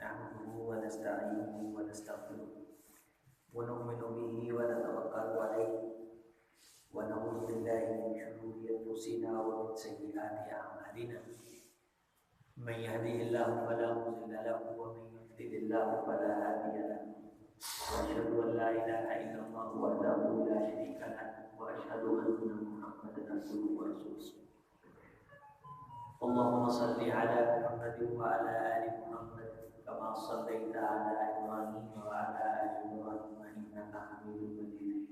نحمده ونستعينه ونستغفره ونؤمن به ونتوكل عليه ونعوذ بالله من شرور أنفسنا ومن سيئات أعمالنا من يهده الله فلا مضل له ومن يضلل الله فلا هادي له وأشهد أن لا إله إلا الله وحده لا شريك له وأشهد أن محمدا عبده ورسوله اللهم صل على محمد وعلى آل محمد كما صليت على إبراهيم وعلى آل إبراهيم إنك حميد مجيد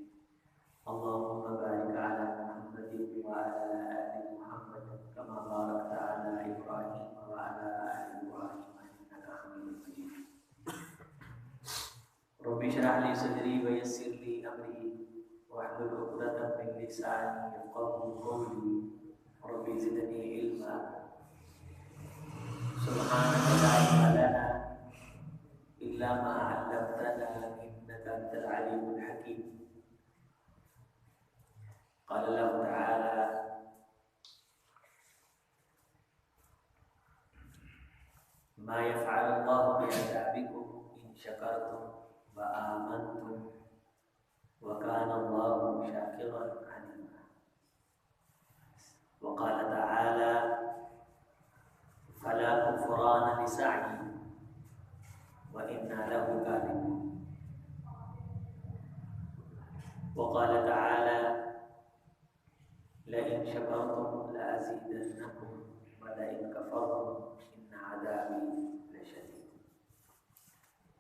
اللهم بارك على محمد وعلى آل محمد كما باركت على إبراهيم وعلى آل إبراهيم إنك حميد مجيد رب اشرح لي صدري ويسر لي أمري واحلل عقدة من لساني يفقهوا قولي رب زدني علما سبحانك لا علم لنا إلا ما علمتنا إنك أنت العليم الحكيم قال الله تعالى ما يفعل الله بعذابكم إن شكرتم وآمنتم وكان الله شاكرا عليما وقال تعالى فلا كفران لسعي وإنا له كاذبون وقال تعالى لئن شكرتم لأزيدنكم ولئن كفرتم إن عذابي لشديد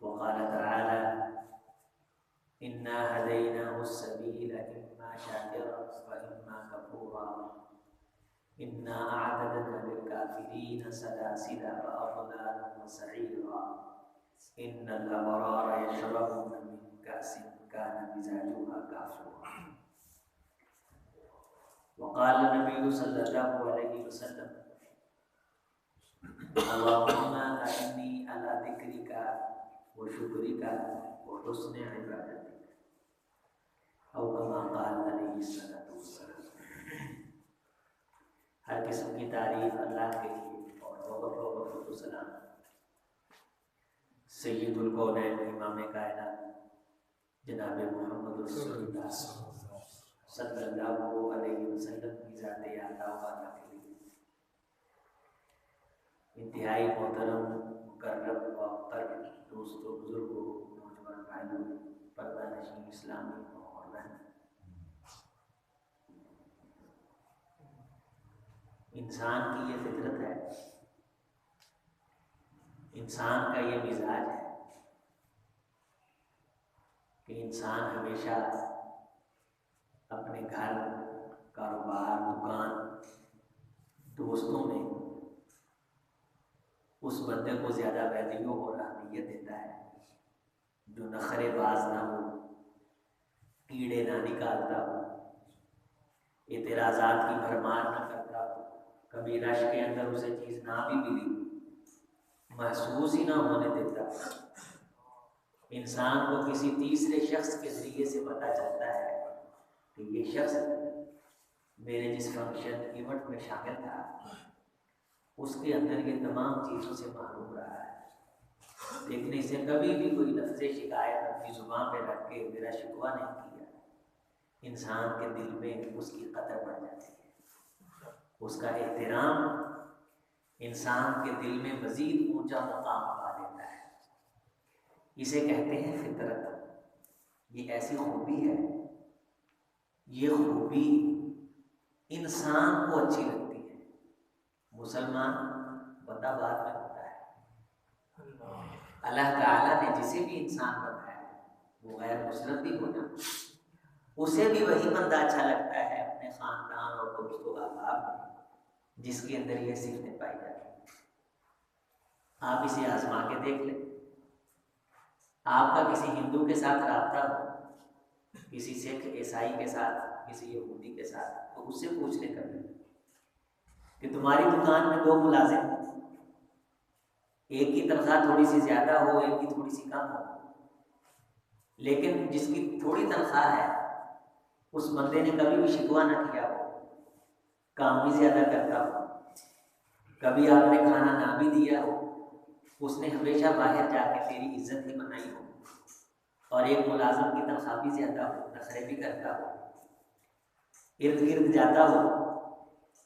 وقال تعالى إنا هديناه السبيل إما شاكرا وإما كفورا إنا أعتدنا للكافرين سلاسل وأغلالا وسعيرا إن الأبرار يشربون من كأس كان مزاجها كافورا وقال النبي صلى الله عليه وسلم اللهم أعني على ذكرك وشكرك وحسن عبادتك أو كما قال عليه الصلاة والسلام ہر قسم کی تعریف اللہ کے لیے اور وقت و سلام سید الکونین امام کائنات جناب محمد رسول اللہ صلی اللہ علیہ وسلم کی ذات عطا و عطا کے لیے انتہائی محترم مکرم و اختر دوستوں بزرگوں نوجوان بھائیوں پردہ نشین اسلامی اور بہن انسان کی یہ فطرت ہے انسان کا یہ مزاج ہے کہ انسان ہمیشہ اپنے گھر کاروبار دکان دوستوں میں اس بندے کو زیادہ ویلیو اور اہمیت دیتا ہے جو نخرے باز نہ ہو کیڑے نہ نکالتا ہو اعتراضات کی بھرمار نہ کرتا ہو کبھی رش کے اندر اسے چیز نہ بھی ملی محسوس ہی نہ ہونے دیتا انسان کو کسی تیسرے شخص کے ذریعے سے پتہ چلتا ہے کہ یہ شخص میرے جس فنکشن ایونٹ میں شامل تھا اس کے اندر یہ تمام چیزوں سے محروم رہا ہے لیکن اسے کبھی بھی کوئی لفظ شکایت اپنی زبان پہ رکھ کے میرا شکوہ نہیں کیا انسان کے دل میں اس کی قدر بڑھ جاتی ہے اس کا احترام انسان کے دل میں مزید اونچا مقام پا دیتا ہے اسے کہتے ہیں فطرت یہ ایسی خوبی ہے یہ خوبی انسان کو اچھی لگتی ہے مسلمان بندہ بعد میں ہوتا ہے اللہ تعالیٰ نے جسے بھی انسان بنایا ہے وہ غیر مسلم بھی ہونا اسے بھی وہی بندہ اچھا لگتا ہے اپنے خاندان اور دوست و احباب میں جس کے اندر یہ صفتیں پائی جاتی ہیں آپ اسے آزما کے دیکھ لیں آپ کا کسی ہندو کے ساتھ رابطہ ہو کسی سکھ عیسائی کے ساتھ کسی یہودی کے ساتھ تو اس سے پوچھ لیں کبھی کہ تمہاری دکان میں دو ملازم ہیں ایک کی تنخواہ تھوڑی سی زیادہ ہو ایک کی تھوڑی سی کم ہو لیکن جس کی تھوڑی تنخواہ ہے اس بندے نے کبھی بھی شکوہ نہ کیا ہو کام بھی زیادہ کرتا ہو کبھی آپ نے کھانا نہ بھی دیا ہو اس نے ہمیشہ باہر جا کے تیری عزت ہی بنائی ہو، اور ایک ملازم کی تنخواہ بھی زیادہ ہو، نخرے بھی کرتا ہو، ارد گرد جاتا ہو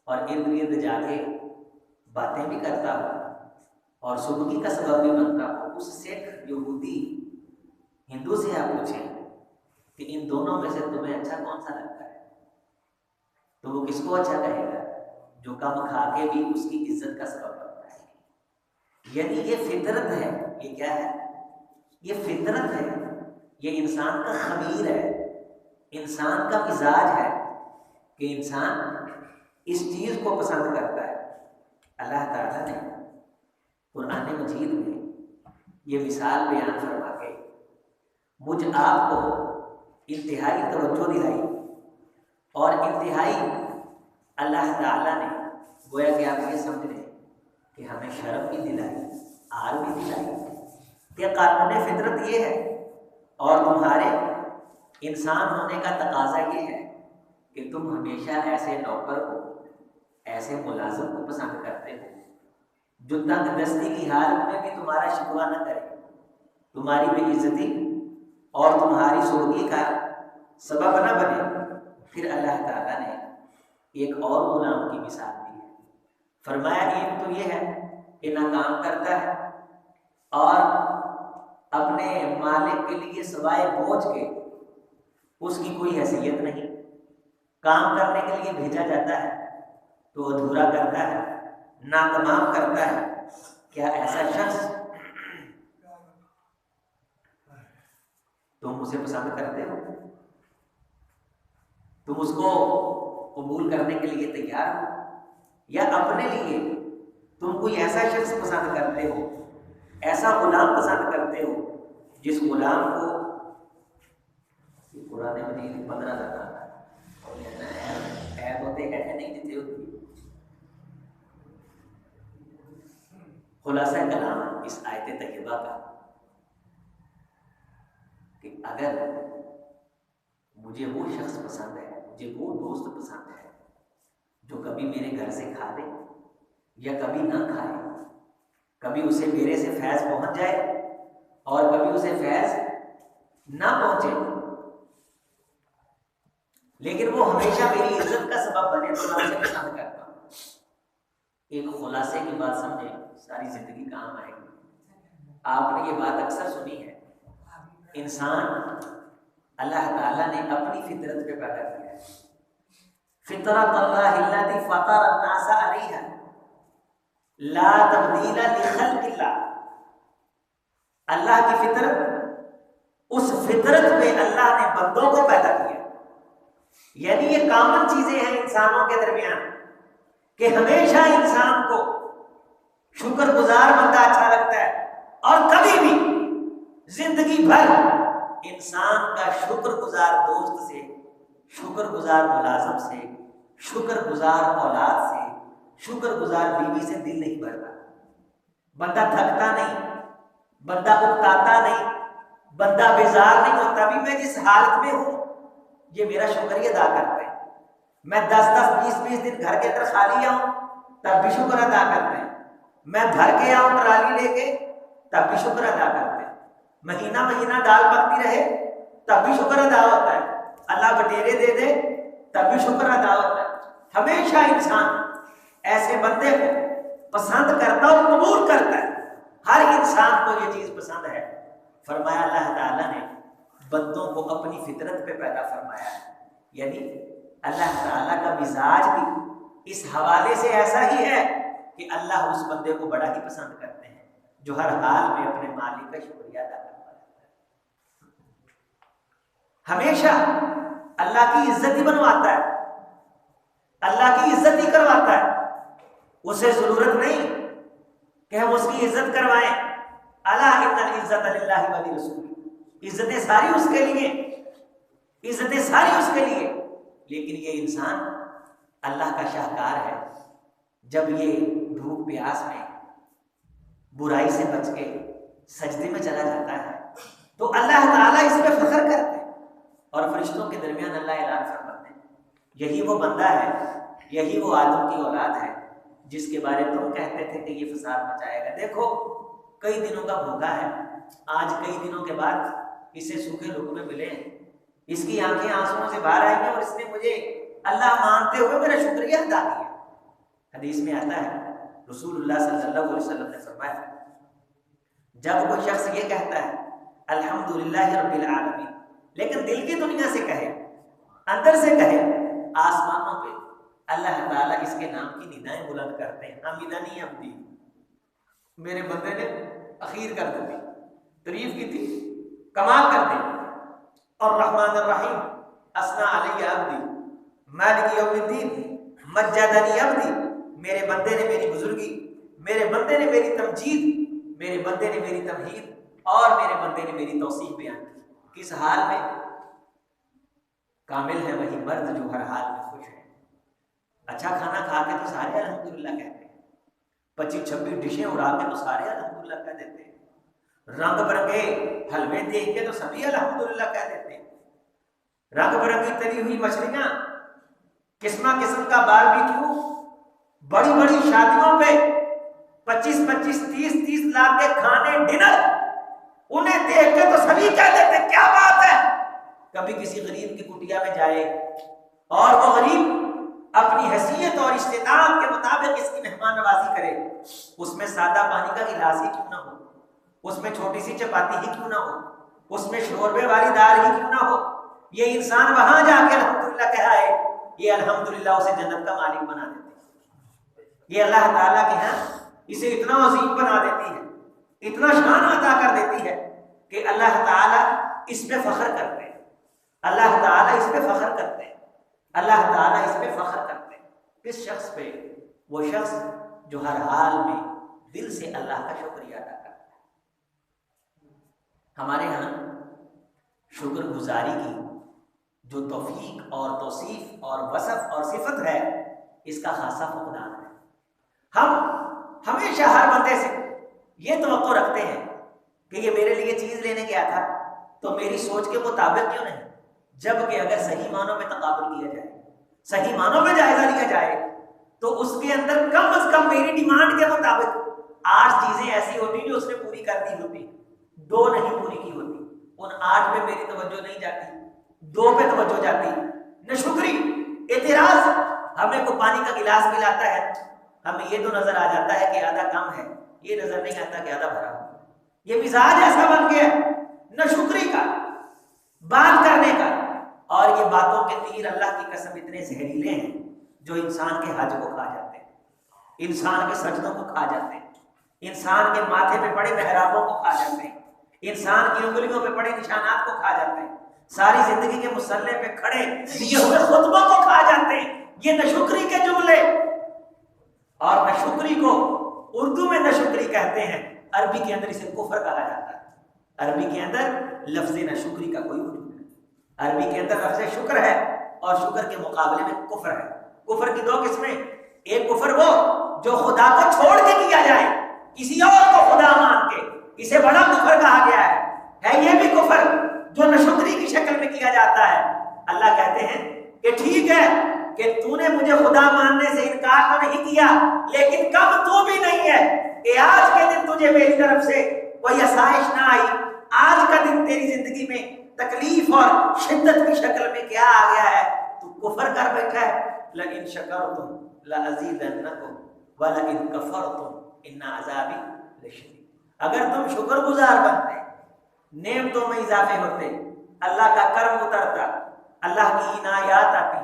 اور ارد گرد جا کے باتیں بھی کرتا ہو اور سبکی کا سبب بھی بنتا ہو، اس سکھ یہودی ہندو سے آپ پوچھیں کہ ان دونوں میں سے تمہیں اچھا کون سا لگتا ہے، تو وہ کس کو اچھا کہے گا؟ جو کم کھا کے بھی اس کی عزت کا سبب بنتا ہے۔ یعنی یہ فطرت ہے، یہ کیا ہے؟ یہ فطرت ہے، یہ انسان کا خمیر ہے، انسان کا مزاج ہے کہ انسان اس چیز کو پسند کرتا ہے۔ اللہ تعالیٰ نے قرآن مجید میں یہ مثال بیان فرما کے مجھ آپ کو انتہائی توجہ دلائی، اور انتہائی اللہ تعالیٰ نے گویا کہ آپ یہ سمجھ لیں کہ ہمیں شرم بھی دلائی، آر بھی دلائی کہ قانون فطرت یہ ہے، اور تمہارے انسان ہونے کا تقاضا یہ ہے کہ تم ہمیشہ ایسے نوکر کو، ایسے ملازم کو پسند کرتے ہو جو تنگ دستی کی حالت میں بھی تمہارا شکوہ نہ کرے، تمہاری بے عزتی اور تمہاری سرخی کا سبب نہ بنے۔ پھر اللہ تعالیٰ نے ایک اور غلام کی مثال دی ہے، فرمایا ایک تو یہ ہے کہ نہ کام کرتا ہے اور اپنے مالک کے لیے سوائے بوجھ کے اس کی کوئی حیثیت نہیں، کام کرنے کے لیے بھیجا جاتا ہے تو ادھورا کرتا ہے، ناتمام کرتا ہے۔ کیا ایسا شخص تم اسے پسند کرتے ہو؟ تم اس کو قبول کرنے کے لیے تیار ہو؟ یا اپنے لیے تم کوئی ایسا شخص پسند کرتے ہو، ایسا غلام پسند کرتے ہو جس غلام کو قرآن مجید 15 لگا ایب ہوتے کہتے نہیں دیتے ہوتی۔ خلاصہ کلام اس آیت طیبہ کا کہ اگر مجھے وہ شخص پسند ہے، مجھے وہ دوست پسند ہے جو کبھی میرے گھر سے کھا لے یا کبھی نہ کھائے، کبھی اسے میرے سے فیض پہنچ جائے اور کبھی اسے فیض نہ پہنچے، لیکن وہ ہمیشہ میری عزت کا سبب بنے، تو میں اسے پسند کرتا ہوں۔ ایک خلاصے کی بات سمجھیں، ساری زندگی کام آئے گی۔ آپ نے یہ بات اکثر سنی ہے، انسان اللہ تعالیٰ نے اپنی فطرت پہ پیدا کیا ہے، فطرت اللہ التی فطر الناس علیہا لا تبدیل لخلق اللہ۔ اللہ کی فطرت، اس فطرت پہ اللہ نے بندوں کو پیدا کیا، یعنی یہ کامن چیزیں ہیں انسانوں کے درمیان کہ ہمیشہ انسان کو شکر گزار بندہ اچھا لگتا ہے، اور کبھی بھی زندگی بھر انسان کا شکر گزار دوست سے، شکر گزار ملازم سے، شکر گزار اولاد سے، شکر گزار بیوی سے دل نہیں بھرتا۔ بندہ تھکتا نہیں، بندہ اکتاتا نہیں، بندہ بیزار نہیں ہوتا بھی میں جس حالت میں ہوں یہ میرا شکریہ ادا کرتے ہیں۔ میں 10 20 دن گھر کے اندر خالی آؤں تب بھی شکر ادا کرتے ہیں، میں بھر کے آؤں ٹرالی لے کے تب بھی شکر ادا کرتے ہیں، مہینہ مہینہ دال پکتی رہے تب بھی شکر ادا ہوتا ہے، اللہ بٹیرے دے دے تب بھی شکر ادا ہوتا ہے۔ ہمیشہ انسان ایسے بندے کو پسند کرتا اور قبول کرتا ہے، ہر انسان کو یہ چیز پسند ہے۔ فرمایا اللہ تعالیٰ نے بندوں کو اپنی فطرت پہ پیدا فرمایا ہے، یعنی اللہ تعالیٰ کا مزاج بھی اس حوالے سے ایسا ہی ہے کہ اللہ اس بندے کو بڑا ہی پسند کرتے ہیں جو ہر حال میں اپنے مالک کا شکریہ ادا کرتا ہے، ہمیشہ اللہ کی عزت ہی بنواتا ہے، اللہ کی عزت ہی کرواتا ہے۔ اسے ضرورت نہیں کہ ہم اس کی عزت کروائیں، الا ان العزت للہ ولرسولہ، عزتیں ساری اس کے لیے، عزتیں ساری اس کے لیے، لیکن یہ انسان اللہ کا شاہکار ہے۔ جب یہ بھوک پیاس میں برائی سے بچ کے سجدے میں چلا جاتا ہے تو اللہ تعالیٰ اس پہ فخر کرتے ہیں، اور فرشتوں کے درمیان اللہ اعلان فرماتے ہیں یہی وہ بندہ ہے، یہی وہ آدم کی اولاد ہے جس کے بارے تم کہتے تھے کہ یہ فساد مچائے گا۔ دیکھو کئی دنوں کا بھوکا ہے، آج کئی دنوں کے بعد اسے سوکھے لقمے ملے، اس کی آنکھیں آنسوؤں سے باہر آئی ہیں اور اس نے مجھے اللہ مانتے ہوئے میرا شکریہ ادا کیا۔ حدیث میں آتا ہے رسول اللہ صلی اللہ علیہ وسلم نے فرمایا جب کوئی شخص یہ کہتا ہے الحمدللہ رب العالمین، لیکن دل کی دنیا سے کہے، اندر سے کہے، آسمانوں پہ اللہ تعالیٰ اس کے نام کی ندائیں بلند کرتے ہیں، حمیدہ نہیں عبدی، میرے بندے نے اخیر کر دی، تعریف کی تھی، کمال کر دی، اور رحمان الرحیم اثنا علی عبدی مالک یوم الدین مجدنی عبدی، میرے بندے نے میری بزرگی، میرے بندے نے میری تمجید، میرے بندے نے میری تمہید، اور میرے بندے نے میری توصیف بیان کی۔ کس حال میں؟ کامل ہے وہی مرد جو ہر حال میں خوش ہے۔ اچھا کھانا کھا کے تو سارے الحمدللہ کہتے ہیں، 25-26 ڈشیں اڑا کے تو سارے الحمدللہ کہہ دیتے ہیں، رنگ برنگے حلوے دیکھ کے تو سبھی الحمدللہ کہہ دیتے ہیں، رنگ برنگی تلی ہوئی مچھلیاں، قسمہ قسم کا باربیکیو، بڑی بڑی شادیوں پہ 25-25 30-30 لاکھ کے کھانے ڈنر، انہیں دیکھ کے تو سبھی کہہ دیتے ہیں کیا بات ہے۔ کبھی کسی غریب کی کٹیا میں جائے اور وہ غریب اپنی حیثیت اور استطاعت کے مطابق اس کی مہمان نوازی کرے، اس میں سادہ پانی کا گلاس ہی کیوں نہ ہو، اس میں چھوٹی سی چپاتی ہی کیوں نہ ہو، اس میں شوربے والی دال ہی کیوں نہ ہو، یہ انسان وہاں جا کے الحمدللہ کہا ہے، یہ الحمدللہ اسے جنت کا مالک بنا دیتی ہے۔ یہ اللہ تعالیٰ کے ہاں اسے اتنا عظیم بنا دیتی ہے، اتنا شان عطا کر دیتی ہے کہ اللہ تعالیٰ اس پہ فخر کرتے ہیں، اللہ تعالیٰ اس پہ فخر کرتے ہیں، اللہ تعالیٰ اس پہ فخر کرتے ہیں۔ کس شخص پہ؟ وہ شخص جو ہر حال میں دل سے اللہ کا شکریہ ادا کرتا ہے۔ ہمارے ہاں شکر گزاری کی جو توفیق اور توصیف اور وصف اور صفت ہے، اس کا خاصا فقدان ہے۔ ہم ہمیشہ ہر بندے سے یہ توقع رکھتے ہیں کہ یہ میرے لیے چیز لینے گیا تھا تو میری سوچ کے مطابق کیوں نہیں، جبکہ اگر صحیح معنوں میں تقابل کیا جائے، صحیح معنوں میں جائزہ لیا جائے تو اس کے اندر کم از کم میری ڈیمانڈ کے مطابق 8 چیزیں ایسی ہوتی جو اس نے پوری کر دی ہوتی، 2 نہیں پوری کی ہوتی، ان 8 پہ میری توجہ نہیں جاتی، 2 پہ توجہ جاتی۔ ناشکری، اعتراض، ہمیں کو پانی کا گلاس ملاتا ہے، ہمیں یہ تو نظر آ جاتا ہے کہ آدھا کم ہے، یہ نظر نہیں آتا کہ آدھا بھرا ہوا۔ یہ مزاج ایسا بن گیا ناشکری کا، بات کرنے کا، اور یہ باتوں کے تیر اللہ کی قسم اتنے زہریلے ہیں جو انسان کے حج کو کھا جاتے ہیں، انسان کے سجدوں کو کھا جاتے ہیں، انسان کے ماتھے پہ پڑے محرابوں کو کھا جاتے ہیں، انسان کی انگلیوں پہ پڑے نشانات کو کھا جاتے ہیں، ساری زندگی کے مصلے پہ کھڑے دیے ہوئے خطبوں کو کھا جاتے ہیں۔ یہ ناشکری کے جملے، اور ناشکری کو اردو میں ناشکری کہتے ہیں، عربی کے اندر اسے کفر کہا جاتا ہے۔ عربی کے اندر لفظ ناشکری کا کوئی وجود نہیں، عربی کے اندر لفظ شکر ہے اور شکر کے مقابلے میں کفر ہے۔ کفر کی 2 قسمیں، ایک کفر وہ جو خدا کو چھوڑ کے کیا جائے، کسی اور کو خدا مان کے، اسے بڑا کفر کہا گیا ہے یہ بھی کفر جو ناشکری کی شکل میں کیا جاتا ہے۔ اللہ کہتے ہیں کہ ٹھیک ہے کہ تو نے مجھے خدا ماننے سے انکار تو نہیں کیا، لیکن کم تو بھی نہیں ہے کہ آج کے دن تجھے میری طرف سے کوئی آسائش نہ آئی، آج کا دن تیری زندگی میں تکلیف اور شدت کی شکل میں کیا آ گیا ہے، تو کفر کر بیٹھا ہے۔ لَإِن شَكَرْتُمْ لَأَزِيدَنَّكُمْ وَلَئِن كَفَرْتُمْ إِنَّ عَذَابِي لَشَدِيدٌ۔ اگر تم شکر گزار بنتے، نعمتوں میں اضافے ہوتے، اللہ کا کرم اترتا، اللہ کی عنایات آتی،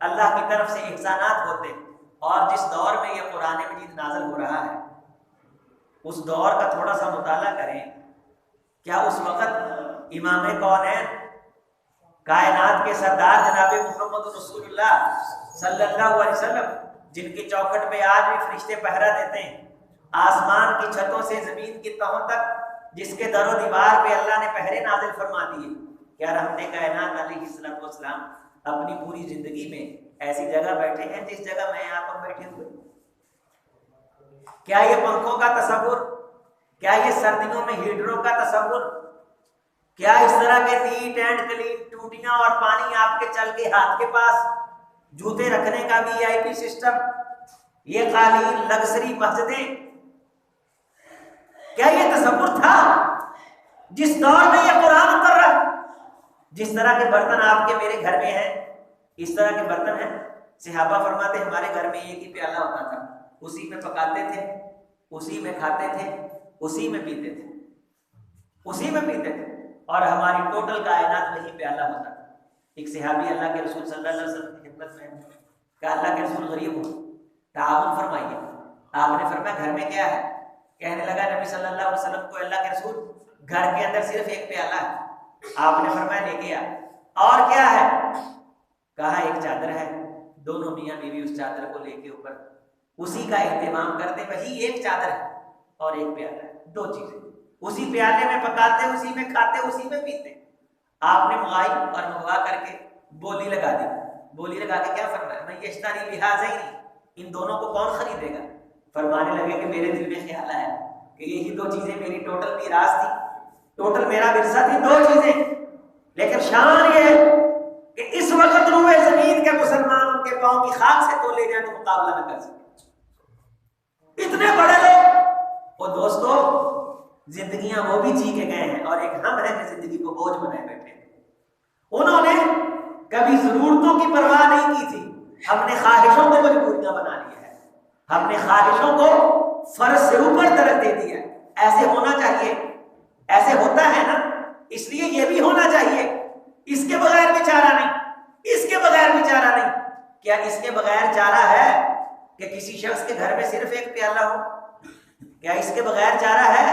اللہ کی طرف سے احسانات ہوتے، اور جس دور میں یہ قرآن مجید نازل ہو رہا ہے اس دور کا تھوڑا سا مطالعہ کریں، کیا اس وقت امام کونین، کائنات کے سردار جناب محمد رسول اللہ صلی اللہ علیہ وسلم، جن کی چوکھٹ پہ آج بھی فرشتے پہرا دیتے ہیں، آسمان کی چھتوں سے زمین کی تہوں تک جس کے در و دیوار پہ اللہ نے پہرے نازل فرما دیے، کیا رحمت کائنات علیہ السلام اپنی پوری زندگی میں ایسی جگہ بیٹھے ہیں جس جگہ میں یہاں پر بیٹھے ہوئے؟ کیا یہ پنکھوں کا تصور، کیا یہ سردیوں میں ہیٹروں کا تصور، کیا اس طرح کے نیٹ اینڈ کلین ٹوٹیاں اور پانی آپ کے چل کے ہاتھ کے پاس، جوتے رکھنے کا VIP سسٹم، یہ قالین، لگژری مسجدیں، کیا یہ تصور تھا جس دور میں یہ قرآن اتر رہا؟ جس طرح کے برتن آپ کے میرے گھر میں ہیں اس طرح کے برتن ہیں. صحابہ فرماتے ہمارے گھر میں ایک ہی پیالہ ہوتا تھا, اسی میں پکاتے تھے, اسی میں کھاتے تھے, اسی میں پیتے تھے, اسی میں پیتے تھے, اور ہماری ٹوٹل کائنات وہی پیالہ ہوتا تھا. ایک صحابی اللہ کے رسول صلی اللہ علیہ وسلم کی خدمت میں کہ اللہ کے رسول غریب ہو, تعاون فرمائیے. آپ نے فرمایا گھر میں کیا ہے؟ کہنے لگا نبی صلی اللہ علیہ وسلم کو اللہ کے رسول گھر کے اندر صرف ایک پیالہ ہے. آپ نے فرمایا لے کے آ. اور کیا ہے؟ کہا ایک چادر ہے. دونوں میاں بیوی اس چادر کو لے کے اوپر اسی کا اہتمام کرتے, وہی ایک چادر ہے اور ایک پیالہ ہے, دو چیزیں. اسی پیالے میں پکاتے, اسی میں کھاتے, اسی میں پیتے. آپ نے منگائی اور منگوا کر کے بولی لگا دی. بولی لگا کے کیا فرمایا؟ میں یشتری بہذین, ان دونوں کو کون خریدے گا؟ فرمانے لگے کہ میرے دل میں خیال آیا کہ یہی دو چیزیں میری ٹوٹل میراث تھی, ٹوٹل میرا ورثہ تھی, دو چیزیں. لیکن شان یہ ہے کہ اس وقت روئے زمین کے مسلمان ان کے پاؤں کی خاک سے تولے جائیں تو مقابلہ نہ کر سکے. اتنے بڑے لوگ. اور دوستو زندگیاں وہ بھی جی کے گئے ہیں اور ایک ہم ہیں کہ زندگی کو بوجھ بنائے بیٹھے ہیں. انہوں نے کبھی ضرورتوں کی پرواہ نہیں کی تھی, ہم نے خواہشوں کو مجبوریاں بنا لیا ہے, ہم نے خواہشوں کو فرض سے اوپر درجہ دے دیا. ایسے ہونا چاہیے, ایسے ہوتا ہے نا, اس لیے یہ بھی ہونا چاہیے. اس کے بغیر بھی چارہ نہیں, اس کے بغیر بھی چارہ نہیں. کیا اس کے بغیر چارہ ہے کہ کسی شخص کے گھر میں صرف ایک پیالہ ہو؟ کیا اس کے بغیر چارہ ہے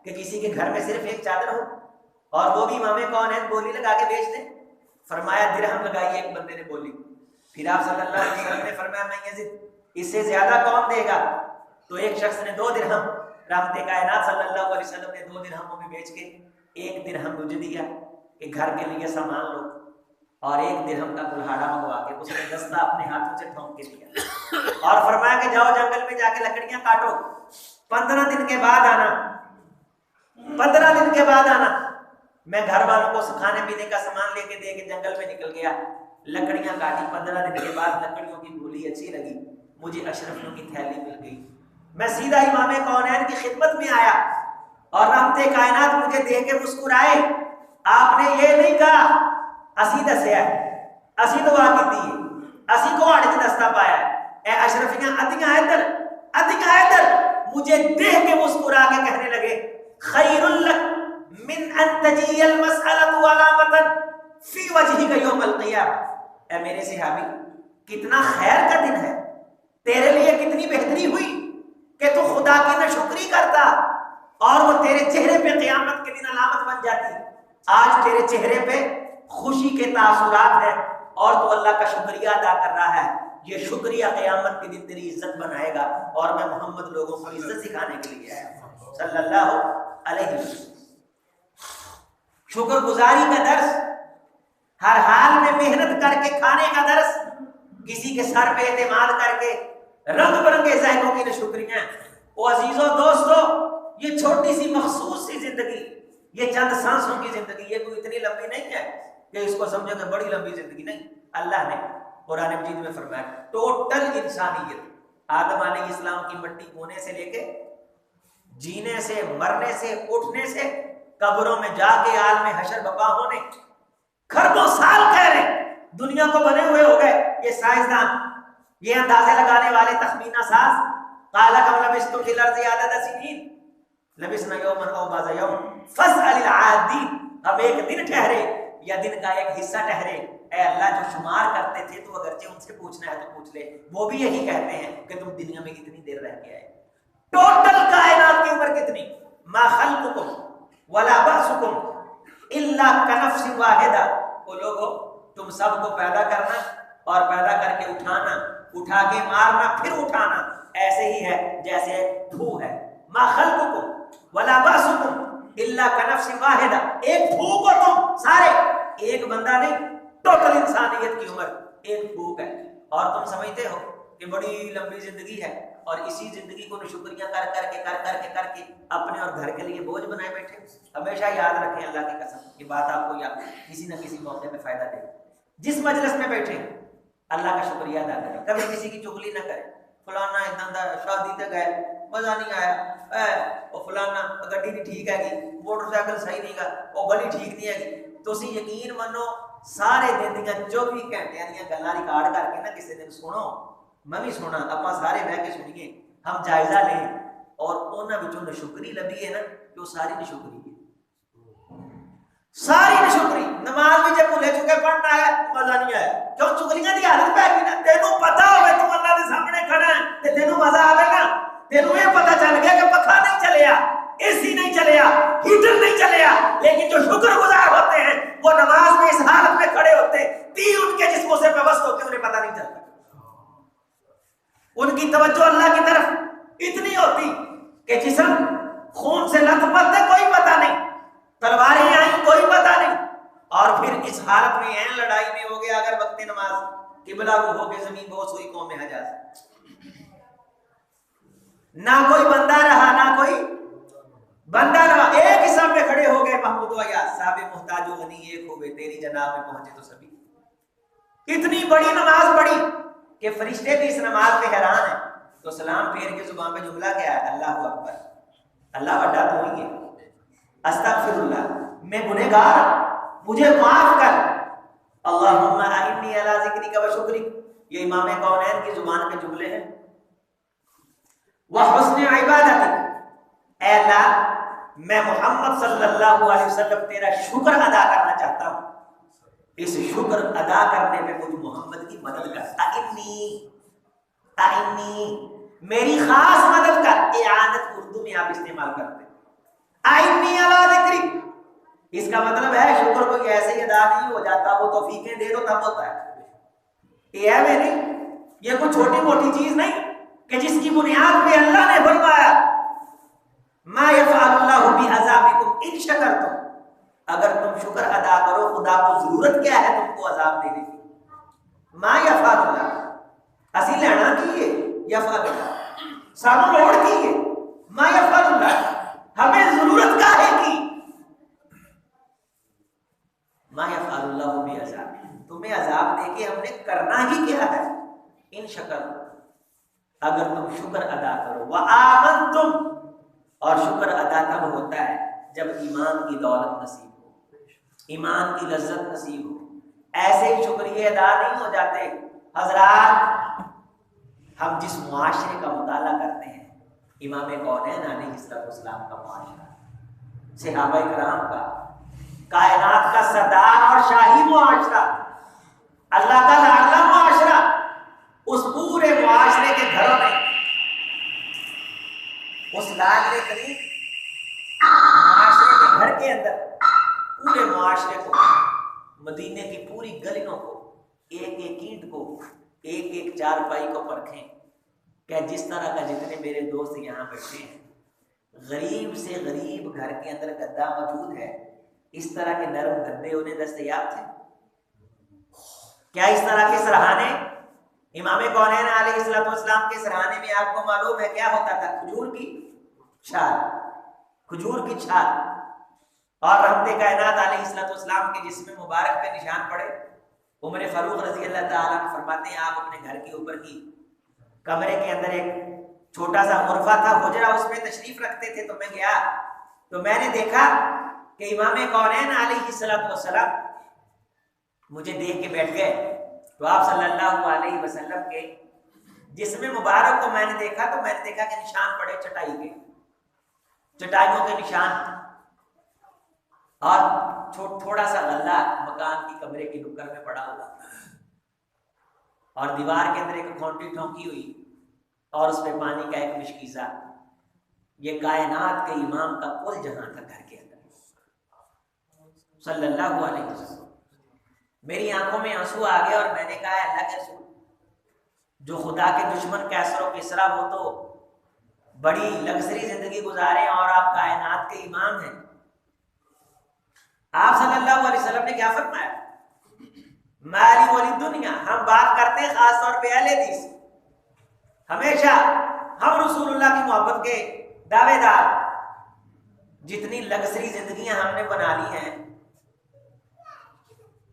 کہ کسی کے گھر میں صرف ایک چادر ہو اور وہ بھی امام کون ہے بولی لگا کے بیچ دیں؟ فرمایا درہم لگائی ایک بندے نے بولی. پھر آپ صلی اللہ علیہ وسلم نے فرمایا میں یزید اس سے زیادہ کون دے گا؟ تو ایک شخص نے 2 درہم, رحمت کائنات صلی اللہ علیہ وسلم نے 2 درہموں میں بیچ کے 1 درہم مجھے دیا کہ گھر کے لیے سامان لو, اور 1 درہم کا کلہاڑا منگوا کے اس نے دستہ اپنے ہاتھوں سے ٹھونک کے دیا اور فرمایا کہ جاؤ جنگل میں جا کے لکڑیاں کاٹو, 15 دن کے بعد آنا, 15 دن کے بعد آنا. میں گھر والوں کو کھانے پینے کا سامان لے کے دے کے جنگل میں نکل گیا, لکڑیاں کاٹی, 15 دن کے بعد لکڑیوں کی گولی اچھی لگی, مجھے اشرفیوں کی تھیلی مل گئی. میں سیدھا امام کونین کی خدمت میں آیا اور رحمت کائنات مجھے دے کے مسکرائے. آپ نے یہ نہیں کہا اسی دسیا اسی دعا کی تھی, اسی کو آڑ کے دستہ پایا, اے اشرفیاں ادیاں ادھر, ادیاں ادھر. مجھے دیکھ کے مسکرا کے کہنے لگے خیر لک من ان تجی المسألة علامة فی وجہک یوم القیامہ. اے میرے صحابی, کتنا خیر کا دن ہے تیرے لیے, کتنی بہتری ہوئی کہ تو خدا کی ناشکری کرتا اور وہ تیرے چہرے پہ قیامت کے دن علامت بن جاتی. آج تیرے چہرے پہ خوشی کے تاثرات ہیں اور تو اللہ کا شکریہ ادا کر رہا ہے. یہ شکریہ قیامت کے دن تیری عزت بنائے گا, اور میں محمد لوگوں کو عزت سکھانے کے لیے آیا ہوں صلی اللہ علیہ وسلم. شکر گزاری کا درس, ہر حال میں محنت کر کے کھانے کا درس, کسی کے سر پہ اعتماد کر کے رنگ برنگے ذائقوں کی شکریاں. او عزیزو دوستو, یہ چھوٹی سی مخصوص سی زندگی, یہ چند سانسوں کی زندگی, یہ کوئی اتنی لمبی نہیں ہے کہ اس کو سمجھو کہ بڑی لمبی زندگی نہیں. اللہ نے قرآن مجید میں فرمایا ٹوٹل انسانیت آدم علیہ السلام کی مٹی ہونے سے لے کے جینے سے, مرنے سے, اٹھنے سے, قبروں میں جا کے عالم حشر بپا ہونے, خربوں سال کہہ رہے دنیا کو بنے ہوئے ہو گئے یہ سائنسدان, یہ اندازے لگانے والے, تخمینہ ساز. قال کم لبثتم فی الارض عدد سنین لبثنا یوما او بعض یوم فاسأل العادین. ہم ایک دن ٹھہرے یا دن کا ایک حصہ ٹھہرے, اے اللہ جو شمار کرتے تھے تو اگرچہ ان سے پوچھنا ہے تو پوچھ لے, وہ بھی یہی کہتے ہیں کہ تم دنیا میں کتنی دیر رہ کے آئے. ٹوٹل کائنات کی عمر کتنی؟ ما خلقکم ولا بعثکم الا کنفس واحدہ. وہ لوگو تم سب کو پیدا کرنا اور پیدا کر کے اٹھانا, اٹھا کے مارنا, پھر اٹھانا ایسے ہی ہے جیسے دھو ہے. ما خلقکم ولا بعثکم الا کنفس واحدہ. ایک پھوک ہو تم سارے, ایک بندہ نہیں, ٹوٹل انسانیت کی عمر ایک پھوک ہے. اور تم سمجھتے ہو کہ بڑی لمبی زندگی ہے اور اسی زندگی کو شکریہ کر کے اپنے اور گھر کے لیے بوجھ بنائے بیٹھے. ہمیشہ یاد رکھیں اللہ کی قسم, یہ بات آپ کو یاد کسی نہ کسی موقع میں فائدہ دے. جس مجلس میں بیٹھے اللہ کا شکریہ ادا کریں, کبھی کسی کی چغلی نہ کریں. فلانا اتنا شادی تک گئے مزہ نہیں آیا، وہ فلانا گڈی نہیں ٹھیک ہے گی، موٹر سائیکل صحیح نہیں گا، وہ گلی ٹھیک نہیں ہے گی، تو اسی یقین منو سارے دن دیا 24 گھنٹے دیا گلاں ریکارڈ کر کے نا کسی دن سنو، میں بھی سنا، اپنا سارے بہ کے سنیے، ہم جائزہ لیں اور انہاں وچوں نشکری لبھی ہے نا کہ وہ ساری نشکری ہے، ساری نشکری۔ نماز بھی جب بھولے چکے پڑھنا ہے مزہ نہیں آیا، کیوں چگلیاں دی عادت پہ گئی نا، تینوں پتا ہوئے تو اللہ کے سامنے کھڑا ہے تے تینوں مزہ آوے گا، تینوں یہ پتا چل گیا کہ پکھا نہیں چلیا، اے سی نہیں چلیا، ہیٹر نہیں چلیا، لیکن جو شکر گزار ہوتے ہیں وہ نماز میں اس حالت میں کھڑے ہوتے ہیں، تیر ان کے جسموں سے پیوست ہوتے ہیں، انہیں پتہ نہیں چلتا، ان کی توجہ اللہ کی طرف اتنی ہوتی کہ جسم خون سے لت پت ہے، کوئی پتہ نہیں، تلواریں آئیں کوئی پتہ نہیں، اور پھر اس حالت میں این لڑائی میں ہو گیا اگر وقت نماز قبلہ کو ہو کے زمین بہت ہوئی قوم حجاز، نہ کوئی بندہ رہا نہ کوئی بندہ رہا، ایک ہی سب میں کھڑے ہو گئے محمود و یاس صاحب محتاج و غنی ایک ہو گئے، تیری جناب میں پہنچے تو سبھی، اتنی بڑی نماز پڑھی کہ فرشتے بھی اس نماز پہ حیران ہیں، تو سلام پھیر کے زبان پہ جملہ کیا ہے؟ اللہ اکبر، اللہ بڑا تو ہی ہے، استغفر اللہ، میں گنہگار، مجھے معاف کر، اللہم اعنی علی ذکرک و شکرک، یہ امام کونین کی زبان پہ جملے ہیں، وحسن عبادتک، اے اللہ میں محمد صلی اللہ علیہ وسلم تیرا شکر ادا کرنا چاہتا ہوں، اس شکر ادا کرنے میں مجھ محمد کی مدد کر، اعنی میری خاص مدد کر، اعانت اردو میں آپ استعمال کرتے ہیں، اعنی علی ذکرک، اس کا مطلب ہے شکر کوئی ایسے ہی ادا نہیں ہو جاتا، وہ توفیقیں دے دو تب ہوتا ہے، یہ ہے میں نہیں، یہ کوئی چھوٹی موٹی چیز نہیں کہ جس کی بنیاد پہ اللہ نے فرمایا ما یفعل اللہ بعذابکم ان شکرتم، اگر تم شکر ادا کرو خدا کو ضرورت کیا ہے تم کو عذاب دینے کی، ما یفعل اللہ اسی لینا کیے، یفعل اللہ سانو لوڑ کیے، ما یفعل اللہ ہمیں ضرورت کا ہے کی، ما یفعل اللہ بعذابکم تمہیں عذاب دے کے ہم نے کرنا ہی کیا ہے، ان شکر اگر تم شکر ادا کرو، وآمنتم اور شکر ادا تب ہوتا ہے جب ایمان کی دولت نصیب ہو، ایمان کی لذت نصیب ہو، ایسے ہی شکریہ ادا نہیں ہو جاتے۔ حضرات ہم جس معاشرے کا مطالعہ کرتے ہیں، امام کونین علیہ السلام کا معاشرہ، صحابہ کرام کا، کائنات کا سردار اور شاہی معاشرہ، اللہ کا لاڈلا معاشرہ، اس پورے معاشرے کے گھروں میں اس لاڈلے کریم معاشرے کے گھر کے اندر پورے معاشرے کو، مدینے کی پوری گلیوں کو، ایک ایک اینٹ کو، ایک ایک چارپائی کو پرکھیں کہ جس طرح کا جتنے میرے دوست یہاں بیٹھے ہیں، غریب سے غریب گھر کے اندر گدا موجود ہے، اس طرح کے نرم گدے انہیں دستیاب تھے کیا؟ اس طرح کے سرہانے امام کونین علیہ السلام کے سرہانے میں آپ کو معلوم ہے کیا ہوتا تھا؟ کھجور کی چھال، کھجور کی چھال، اور رحمت کائنات علیہ السلام کے جسم مبارک پہ نشان پڑے۔ عمر فاروق رضی اللہ تعالیٰ عنہ فرماتے ہیں آپ اپنے گھر کے اوپر کی کمرے کے اندر ایک چھوٹا سا غرفہ تھا، حجرہ، اس میں تشریف رکھتے تھے، تو میں گیا تو میں نے دیکھا کہ امام کونین علیہ السلام مجھے دیکھ کے بیٹھ گئے، تو آپ صلی اللہ علیہ وسلم کے جسم مبارک کو میں نے دیکھا تو میں نے دیکھا کہ نشان پڑے چٹائی کے، چٹائیوں کے نشان، اور تھوڑا سا غلہ مکان کی کمرے کی نکر میں پڑا ہوا، اور دیوار کے اندر ایک کھونٹی ٹھونکی ہوئی اور اس پہ پانی کا ایک مشکیزہ۔ یہ کائنات کے امام کا کل جہاں تھا گھر کے اندر صلی اللہ علیہ وسلم۔ میری آنکھوں میں آنسو آ گیا اور میں نے کہا اللہ کے رسول، جو خدا کے دشمن کیسر و کسرا وہ تو بڑی لگژری زندگی گزارے اور آپ کائنات کے امام ہیں، آپ صلی اللہ علیہ وسلم نے کیا فرمایا؟ مالی والی دنیا، ہم بات کرتے ہیں خاص طور پہ اہل حدیث، ہمیشہ ہم رسول اللہ کی محبت کے دعوے دار، جتنی لگژری زندگیاں ہم نے بنا لی ہیں،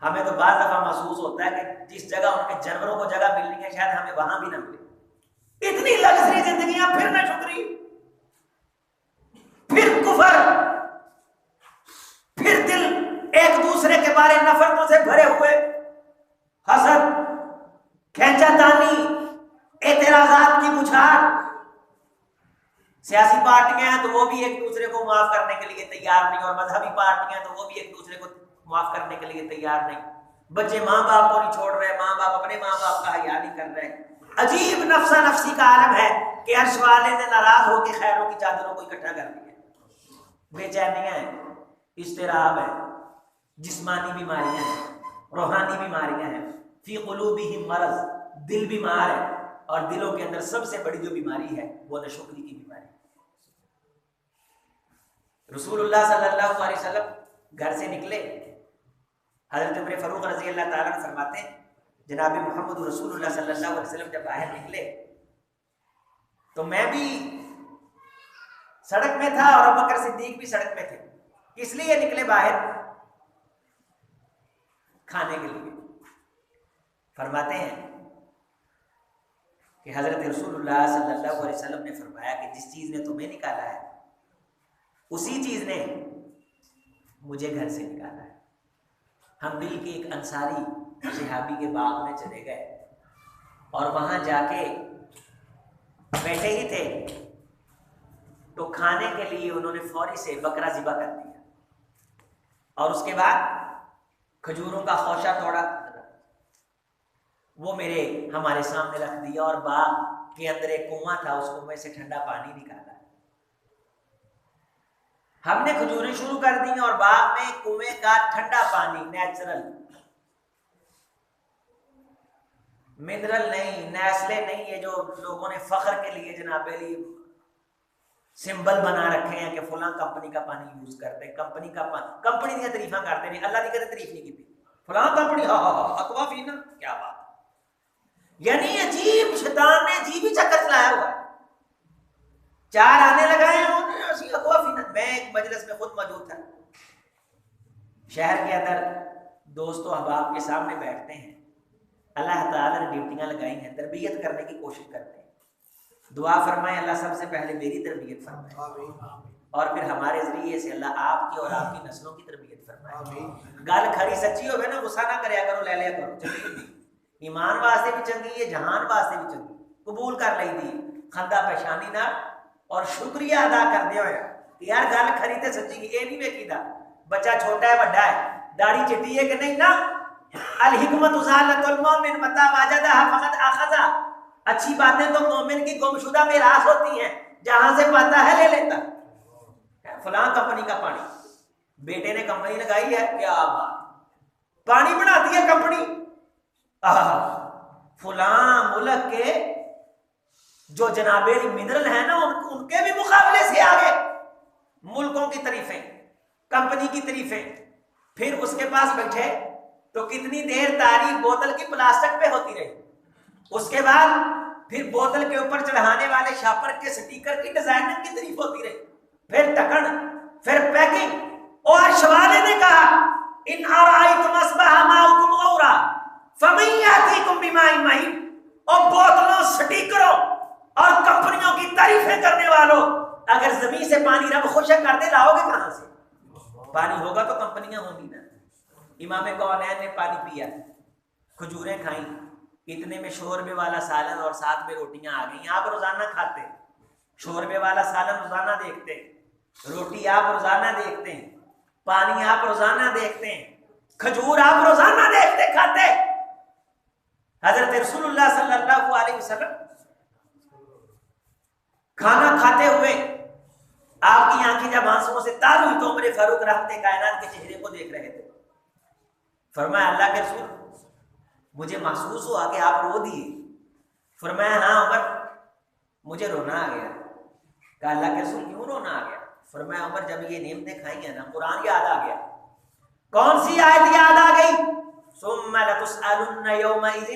ہمیں تو بعض دفعہ محسوس ہوتا ہے کہ جس جگہ ان کے جانوروں کو جگہ مل رہی ہے شاید ہمیں وہاں بھی نہ ملے، اتنی لگژری زندگیاں، پھر نہ شکری، پھر کفر، پھر دل ایک دوسرے کے بارے نفرتوں سے بھرے ہوئے، حسد، کھینچا تانی، اعتراضات کی بچھاڑ۔ سیاسی پارٹیاں ہیں تو وہ بھی ایک دوسرے کو معاف کرنے کے لیے تیار نہیں، اور مذہبی پارٹیاں ہیں تو وہ بھی ایک دوسرے کو معاف کرنے کے لیے تیار نہیں۔ بچے ماں باپ کو نہیں چھوڑ رہے، ماں باپ اپنے ماں باپ کا حیا نہیں کر رہے۔ عجیب نفسا نفسی کا عالم ہے کہ عرش والے نے ناراض ہو کے خیروں کی چادروں کو اکٹھا کر دیا۔ بے چینیاں ہیں، اضطراب ہے، جسمانی بیماریاں ہیں، روحانی بیماریاں ہیں، فی قلوبہم مرض، دل بیمار ہے، اور دلوں کے اندر سب سے بڑی جو بیماری ہے وہ ناشکری کی بیماری ہے۔ رسول اللہ صلی اللہ علیہ وسلم گھر سے نکلے، حضرت عمر فاروق رضی اللہ تعالیٰ عنہ فرماتے ہیں جناب محمد رسول اللہ صلی اللہ علیہ وسلم جب باہر نکلے تو میں بھی سڑک میں تھا اور ابوبکر صدیق بھی سڑک میں تھے۔ کس لیے نکلے باہر؟ کھانے کے لیے۔ فرماتے ہیں کہ حضرت رسول اللہ صلی اللہ علیہ وسلم نے فرمایا کہ جس چیز نے تمہیں نکالا ہے اسی چیز نے مجھے گھر سے نکالا ہے۔ ہم مل کے ایک انصاری صحابی کے باغ میں چلے گئے اور وہاں جا کے بیٹھے ہی تھے تو کھانے کے لیے انہوں نے فوری سے بکرا ذبح کر دیا، اور اس کے بعد کھجوروں کا خوشہ توڑا، وہ ہمارے سامنے رکھ دیا، اور باغ کے اندر ایک کنواں تھا، اس کنویں سے ٹھنڈا پانی نکالا۔ ہم نے کھجوریں شروع کر دی اور باغ میں کنویں کا ٹھنڈا پانی، نیچرل، منرل نہیں، نیسلے نہیں، یہ جو لوگوں نے فخر کے لیے جناب علی سمبل بنا رکھے ہیں کہ فلاں کمپنی کا پانی یوز کرتے ہیں، کمپنی کا پانی، کمپنی کی تعریفاں کرتے نہیں، اللہ کی کہتے تعریف نہیں کی، فلاں کمپنی، ہاں ہاں ہاں اقوا فینا، کیا بات، یعنی عجیب شیطان نے عجیب ہی چکر چلایا ہوا ہے۔ چار آنے لگائے ہیں اقوا فینا۔ میں ایک مجلس میں خود موجود تھا، شہر کے اندر دوست و احباب کے سامنے بیٹھتے ہیں، اللہ تعالیٰ نے ڈیوٹیاں لگائی ہیں، تربیت کرنے کی کوشش کرتے ہیں، دعا فرمائیں اللہ سب سے پہلے میری تربیت فرمائے، اور پھر ہمارے ذریعے سے اللہ آپ کی اور آپ کی نسلوں کی تربیت فرمائے۔ گل کھری سچی ہوئے نا، غصہ نہ کریا کرو، لے لیا کرو، چنگی ہوتی ایمان واسطے بھی چنگی ہے، جہان واسطے بھی چنگی، قبول کر لئی دی خندہ پیشانی نہ، اور شکریہ ادا کر دیا ہوا کہ یار گل کھری تے سچی کی، اے نہیں ویکھی دا بچہ چھوٹا ہے بڑا ہے، داڑھی چٹی ہے کہ نہیں، نا الحکمت ازالت المومن متی وجدہ فقد اخذ، اچھی باتیں تو مومن کی گمشدہ میراث ہوتی ہیں، جہاں سے پاتا ہے لے لیتا۔ فلاں کمپنی کا پانی، بیٹے نے کمپنی لگائی ہے، کیا بات، پانی بناتی ہے کمپنی، فلاں ملک کے جو جناب منرل ہیں نا ان کے بھی مقابلے سے آگے، ملکوں کی تعریفیں، کمپنی کی تعریفیں، پھر اس کے پاس بیٹھے تو کتنی دیر تاریخ بوتل کی پلاسٹک پہ ہوتی رہی، اس کے بعد پھر بوتل کے اوپر چڑھانے والے شاپر کے سٹیکر کی ڈیزائننگ کی تعریف ہوتی رہی، پھر ٹکن، پھر پیکنگ، اور شوالے نے کہا ان ارائیتم اصبح ماؤکم غورا فمن یاتیکم بماء معین، اور بوتلوں، سٹیکروں اور کمپنیوں کی تعریفیں کرنے والوں، اگر زمین سے پانی رب خشک کر دے لاؤ گے کہاں سے؟ پانی ہوگا تو کمپنیاں ہوں گی نا۔ امام کونین نے پانی پیا، کھجوریں کھائیں، اتنے میں شوربے والا سالن اور ساتھ میں روٹیاں آ گئیں۔ آپ روزانہ کھاتے، شوربے والا سالن روزانہ دیکھتے، روٹی آپ روزانہ دیکھتے ہیں، پانی آپ روزانہ دیکھتے ہیں، کھجور آپ روزانہ دیکھتے کھاتے۔ حضرت رسول اللہ صلی اللہ علیہ وسلم کھانا کھاتے ہوئے آپ کی آنکھیں جب آنسوؤں سے تار ہوئی تو عمر فاروق رحمت کائنات کے چہرے کو دیکھ رہے تھے۔ فرمایا اللہ کے رسول مجھے محسوس ہوا کہ آپ رو دیے۔ فرمایا ہاں عمر مجھے رونا آ گیا۔ کہا اللہ کے رسول کیوں رونا آ گیا؟ فرمایا عمر جب یہ نعمتیں کھائی ہیں نا قرآن یاد آ گیا۔ کون سی آیت یاد آ گئی؟ ثم لتسألن یومئذ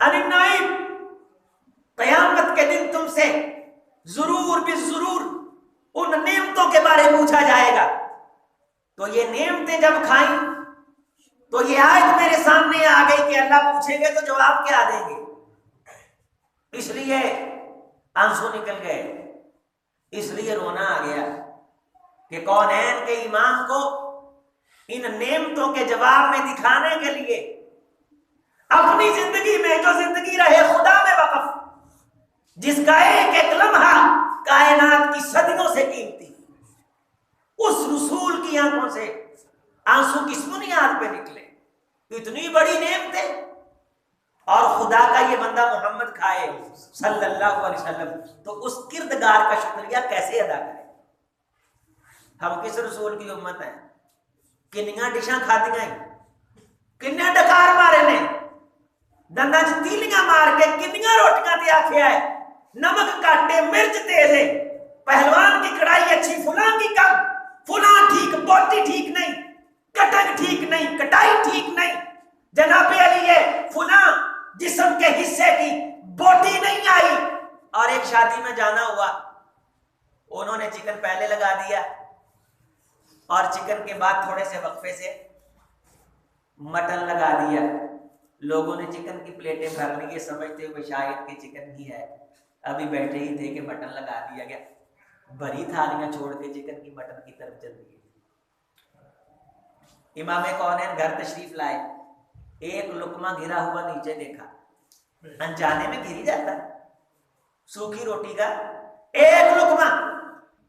عن النعیم، قیامت کے دن تم سے ضرور بالضرور ان نعمتوں کے بارے پوچھا جائے گا۔ تو یہ نعمتیں جب کھائیں تو یہ آیت میرے سامنے آ گئی کہ اللہ پوچھیں گے تو جواب کیا دیں گے، اس لیے آنسو نکل گئے۔ اس لیے رونا آ گیا کہ کونین کے امام کو ان نعمتوں کے جواب میں دکھانے کے لیے اپنی زندگی میں جو زندگی رہے خدا میں وقف، جس کا ایک ایک لمحہ کائنات کی صدیوں سے قیمتی، اس رسول کی آنکھوں سے آنسو کس بنیاد پہ نکلے؟ اتنی بڑی نعمتیں، اور خدا کا یہ بندہ محمد کھائے صلی اللہ علیہ وسلم، تو اس کردگار کا شکریہ کیسے ادا کرے؟ ہم کس رسول کی امت ہیں؟ کنیاں ڈشاں کھادیاں ہیں، کنے ڈکار مارے نے، دندا چ تیلیاں مار کے کنیاں روٹیاں تے آکھیا ہے نمک کاٹے مرچ تیز ہے، پہلوان کی کڑائی اچھی فلاں کی کم، فلاں ٹھیک بوٹی ٹھیک نہیں، کٹنگ ٹھیک نہیں، کٹائی ٹھیک نہیں، جناب علی ہے فلاں جسم کے حصے کی بوٹی نہیں آئی۔ اور ایک شادی میں جانا ہوا، انہوں نے چکن پہلے لگا دیا اور چکن کے بعد تھوڑے سے وقفے سے مٹن لگا دیا۔ لوگوں نے چکن کی پلیٹیں بھر لی، یہ سمجھتے ہوئے شاید کہ چکن ہی ہے، ابھی بیٹھے ہی تھے کہ مٹن لگا دیا گیا، بھری تھالیاں چھوڑ کے چکن کی مٹن کی طرف چل دیے۔ امام کونین گھر تشریف لائے، ایک لقمہ گرا ہوا نیچے دیکھا، انجانے میں گر ہی جاتا ہے سوکھی روٹی کا ایک لقمہ۔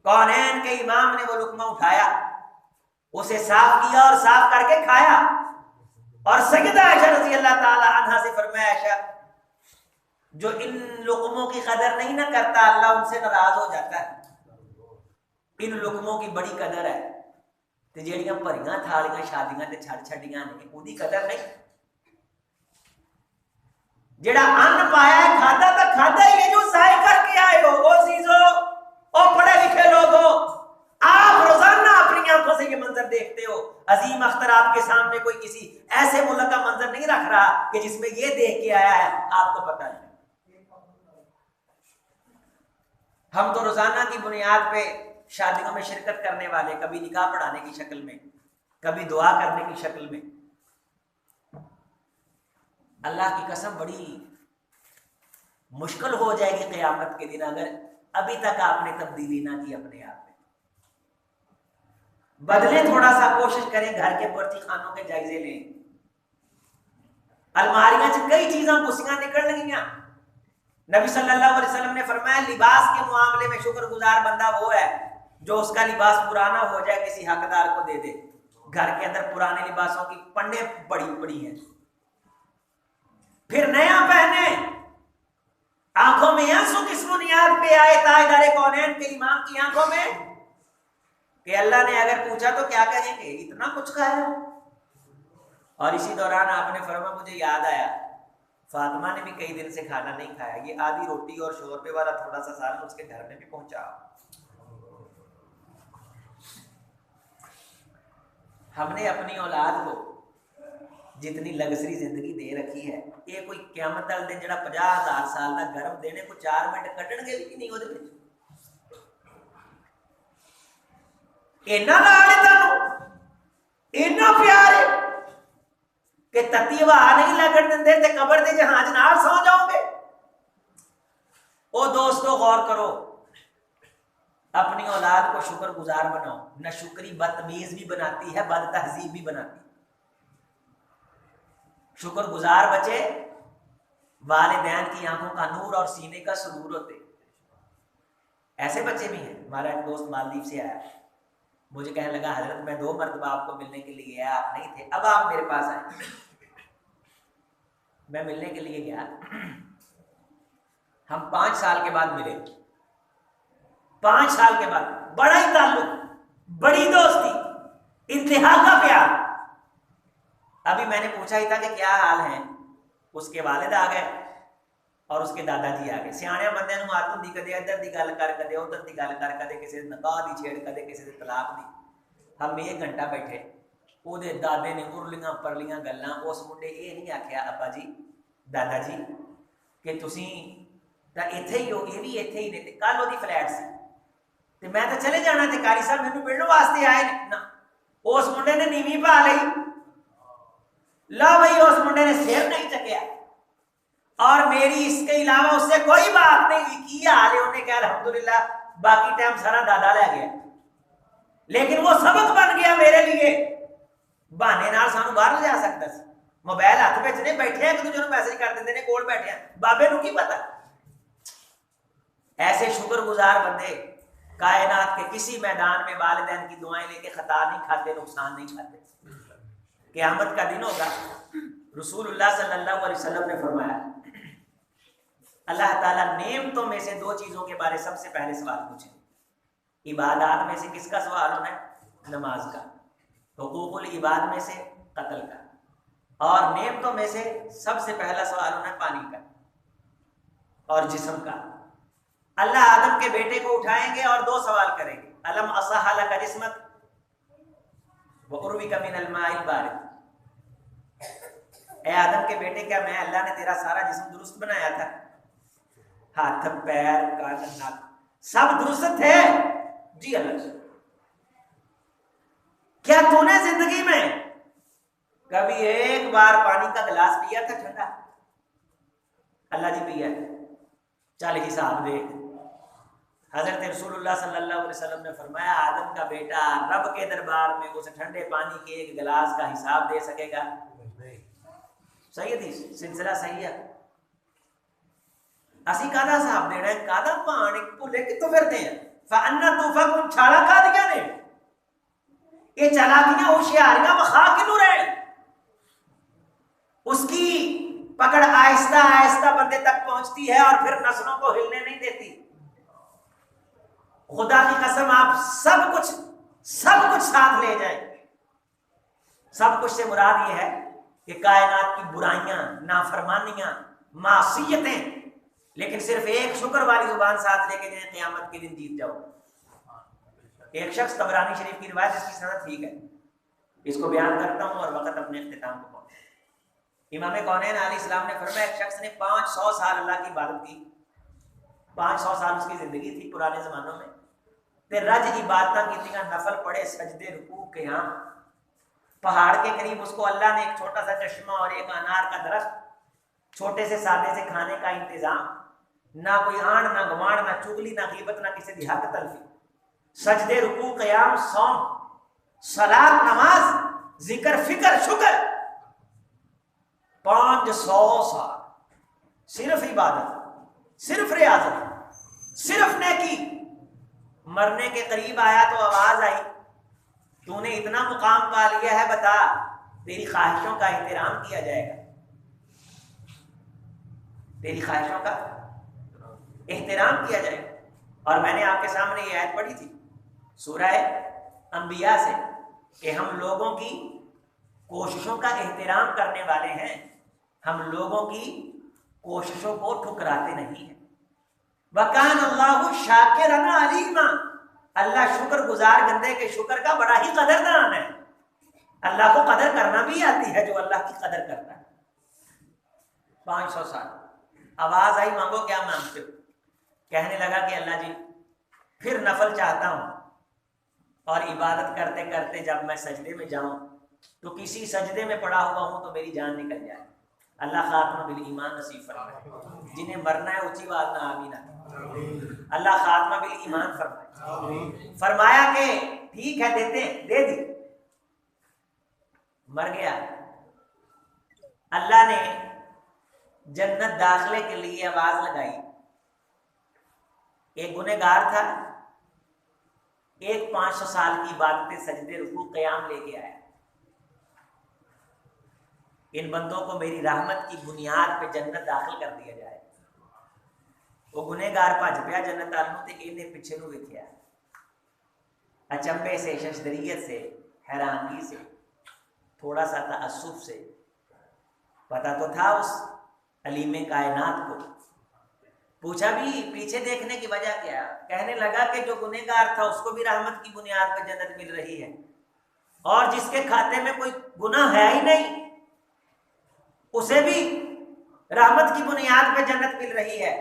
کونین کے امام نے وہ لقمہ اٹھایا، اسے صاف کیا اور صاف کر کے کھایا، اور سیدہ عائشہ رضی اللہ تعالی عنہا سے فرمایا عائشہ جو ان لقموں کی قدر نہیں نہ کرتا اللہ ان سے ناراض ہو جاتا ہے۔ ان لقموں کی بڑی قدر ہے تے جیڑیاں بھریاں تھالیاں شادیاں تے چھڑ چھڑیاں نے اودی قدر نہیں۔ جیڑا ان پایا ہے کھادا تا کھادا ہی ہے، جو ضائع کر کے آئے ہو او عزیزو، او پڑھے لکھے لوگو، آپ روزانہ اپنی آنکھوں سے یہ منظر دیکھتے ہو۔ عظیم اختر آپ کے سامنے کوئی کسی ایسے ملک کا منظر نہیں رکھ رہا کہ جس میں یہ دیکھ کے آیا ہے، آپ کو پتہ نہیں۔ ہم تو روزانہ کی بنیاد پہ شادیوں میں شرکت کرنے والے، کبھی نکاح پڑھانے کی شکل میں، کبھی دعا کرنے کی شکل میں، اللہ کی قسم بڑی مشکل ہو جائے گی قیامت کے دن اگر ابھی تک آپ نے تبدیلی نہ کی اپنے آپ میں۔ بدلے تھوڑا سا، کوشش کریں گھر کے برتی خانوں کے جائزے لیں۔ الماریاں سے کئی چیزاں پسیاں نکل گئیاں۔ نبی صلی اللہ علیہ وسلم نے فرمایا لباس کے معاملے میں شکر گزار بندہ وہ ہے جو اس کا لباس پرانا ہو جائے کسی حقدار کو دے دے۔ گھر کے اندر پرانے لباسوں کی پنڈے پڑی ہیں، پھر نیا پہنے۔ آنکھوں میں آنسو کس بنیاد پہ آئے تاجدار کونین کے امام کی آنکھوں میں کہ اللہ نے اگر پوچھا تو کیا کہیں گے اتنا کچھ کھایا؟ اور اسی دوران آپ نے فرمایا مجھے یاد آیا فاطمہ نے بھی کئی دن سے کھانا نہیں کھایا، یہ آدھی روٹی اور شوربے والا تھوڑا سا سالن اس کے گھر میں بھی پہنچا۔ ہم نے اپنی اولاد کو جتنی لگژری زندگی دے رکھی ہے، یہ کوئی قیامت والے دن جڑا 50,000 سال کا گرم دینے کو 4 منٹ کٹن گے بھی نہیں وہ دے اینا لاڑے تانوں اینا پیارے کہ تتی ہوا نہیں لگن دندے تے قبر دے جہاز نال سو جاؤ گے۔ او دوستو غور کرو، اپنی اولاد کو شکر گزار بناؤ۔ نہ شکری بدتمیز بھی بناتی ہے، بد تہذیب بھی بناتی ہے۔ شکر گزار بچے والدین کی آنکھوں کا نور اور سینے کا سرور ہوتے۔ ایسے بچے بھی ہیں۔ ہمارا ایک دوست مالدیپ سے آیا، مجھے کہنے لگا حضرت میں 2 مرتبہ آپ کو ملنے کے لیے گیا، آپ نہیں تھے، اب آپ میرے پاس آئے۔ میں ملنے کے لیے گیا، ہم 5 سال کے بعد ملے، 5 سال کے بعد، بڑا ہی تعلق، بڑی دوستی، انتہا کا پیار۔ ابھی میں نے پوچھا ہی تھا کہ کیا حال ہے، اس کے والد آ گئے اور اس کے دادا جی آ گئے۔ سیانے بندے نوں عادت ہوندی کدے ادھر دی گل کر، کدے ادھر دی گل کر، کدے کسی دے نکاح دی چھیڑ، کدے کسی دے طلاق دی۔ ہم 1 گھنٹہ بیٹھے، وہ دے دادے نے ارلیاں پرلیاں گلاں، اس منڈے یہ نہیں آکھیا ابا جی دادا جی کہ تسی ਤਾਂ ਇੱਥੇ ਹੀ ਹੋ, ਇਹ ਵੀ ਇੱਥੇ ਹੀ ਨੇ, ਤੇ ਕੱਲ ਉਹਦੀ ਫਲੈਟ ਸੀ ਤੇ ਮੈਂ ਤਾਂ ਚਲੇ ਜਾਣਾ ਤੇ ਕਾਰੀ ਸਾਹਿਬ ਮੈਨੂੰ ਮਿਲਣ ਵਾਸਤੇ ਆਏ ਨੇ ਨਾ। ਉਸ ਮੁੰਡੇ ਨੇ ਨੀਵੀਂ ਪਾ ਲਈ, لا بھائی اس منڈے نے سیر نہیں چکیا اور میری اس کے علاوہ اس سے کوئی بات نہیں ہوئی۔ کی حال ہے؟ انہیں کہا الحمدللہ باقی ٹائم سارا دادا لے گیا، لیکن وہ سبق بن گیا میرے لیے۔ بہانے نال سانو باہر لے جا سکتا سی، موبائل ہاتھ وچ نے بیٹھے ایک دوسرے نوں میسج کر دیندے نے، کول بیٹھے ہیں، بابے نوں کی پتا۔ ایسے شکر گزار بندے کائنات کے کسی میدان میں والدین کی دعائیں لے کے خطا نہیں کھاتے، نقصان نہیں کھاتے۔ قیامت کا دن ہوگا، رسول اللہ صلی اللہ علیہ وسلم نے فرمایا اللہ تعالیٰ نعمتوں میں سے دو چیزوں کے بارے سب سے پہلے سوال پوچھیں۔ عبادات میں سے کس کا سوال ہونا ہے؟ نماز کا۔ حقوق العباد میں سے قتل کا۔ اور نعمتوں میں سے سب سے پہلا سوال ہونا ہے پانی کا اور جسم کا۔ اللہ آدم کے بیٹے کو اٹھائیں گے اور دو سوال کریں گے، الم اصح لک جسمک وَأُرْوِكَ مِنَ الْمَاءِ الْبَارِدِ، اے آدم کے بیٹے کیا میں اللہ نے تیرا سارا جسم درست بنایا تھا؟ ہاتھ پیر کان ناک سب درست تھے؟ جی اللہ سے۔ کیا تو نے زندگی میں کبھی ایک بار پانی کا گلاس پیا تھا ٹھنڈا؟ اللہ جی پیا ہے، چل حساب دے۔ حضرت رسول اللہ صلی اللہ علیہ وسلم نے فرمایا آدم کا بیٹا رب کے دربار میں اس ٹھنڈے پانی کے ایک گلاس کا حساب دے سکے گا؟ صحیح حدیث، سلسلہ صحیح ہے۔ اسی کادا صاحب دینا ہے، کادا پانی بھولے کتوں پھرتے ہیں؟ فَأَنَّا تُوفَكُمْ چھاڑا کھا دیا نے، یہ چالاکیاں ہوشیاریاں مخا کیوں رہے؟ اس کی پکڑ آہستہ آہستہ بندے تک پہنچتی ہے اور پھر نسلوں کو ہلنے نہیں دیتی۔ خدا کی قسم آپ سب کچھ ساتھ لے جائیں، سب کچھ سے مراد یہ ہے کہ کائنات کی برائیاں، نافرمانیاں، معصیتیں، لیکن صرف ایک شکر والی زبان ساتھ لے کے جائیں، قیامت کے دن جیت جاؤ۔ ایک شخص طبرانی شریف کی روایت، اس کی سند ٹھیک ہے، اس کو بیان کرتا ہوں اور وقت اپنے اختتام کو پہنچا۔ امام کونین علیہ السلام نے فرمایا ایک شخص نے 500 سال اللہ کی عبادت کی، 500 سال اس کی زندگی تھی پرانے زمانوں میں، تے رج عبادتاں کیتیاں، نفل پڑھے، سجدے، رکوع، قیام۔ پہاڑ کے قریب اس کو اللہ نے ایک چھوٹا سا چشمہ اور ایک انار کا درخت، چھوٹے سے سادے سے کھانے کا انتظام، نہ کوئی آن نہ گوان نہ چگلی نہ غیبت نہ کسی دی حق تلفی، سجدے، رکوع، قیام، صوم، صلاۃ، نماز، ذکر، فکر، شکر، 500 سال صرف عبادت، صرف ریاضت، صرف نیکی۔ مرنے کے قریب آیا تو آواز آئی تو نے اتنا مقام پا لیا ہے، بتا تیری خواہشوں کا احترام کیا جائے گا، تیری خواہشوں کا احترام کیا جائے گا۔ اور میں نے آپ کے سامنے یہ آیت پڑھی تھی سورہ انبیاء سے کہ ہم لوگوں کی کوششوں کا احترام کرنے والے ہیں، ہم لوگوں کی کوششوں کو ٹھکراتے نہیں ہیں۔ وَكَانَ اللَّهُ شَاكِرًا عَلِيمًا، اللہ شکر گزار بندے کے شکر کا بڑا ہی قدردان ہے۔ اللہ کو قدر کرنا بھی آتی ہے جو اللہ کی قدر کرتا ہے۔ 500 سال آواز آئی مانگو کیا مانگتے ہو؟ کہنے لگا کہ اللہ جی پھر نفل چاہتا ہوں، اور عبادت کرتے کرتے جب میں سجدے میں جاؤں تو کسی سجدے میں پڑا ہوا ہوں تو میری جان نکل جائے۔ اللہ خاتمہ بالایمان نصیب فرمائے، جنہیں مرنا ہے اونچی بات نہ آمین آمین۔ اللہ خاتمہ بالایمان فرمائے۔ فرمایا کہ ٹھیک ہے دیتے ہیں، دے دی، مر گیا۔ اللہ نے جنت داخلے کے لیے آواز لگائی، ایک گنہگار تھا، ایک 500 سال کی عبادتیں، سجدے، رکوع، قیام لے کے آیا، ان بندوں کو میری رحمت کی بنیاد پہ جنت داخل کر دیا جائے۔ وہ گنہگار بھج پیا جنت آلوں تے انہیں پیچھے نو ویکھیا، اچنبے سے، ششدریت سے، حیرانگی سے، تھوڑا سا تعصب سے، پتہ تو تھا اس علیم کائنات کو۔ پوچھا بھی پیچھے دیکھنے کی وجہ کیا؟ کہنے لگا کہ جو گنہگار تھا اس کو بھی رحمت کی بنیاد پہ جنت مل رہی ہے، اور جس کے کھاتے میں کوئی گناہ ہے ہی نہیں اسے بھی رحمت کی بنیاد پہ جنت مل رہی ہے۔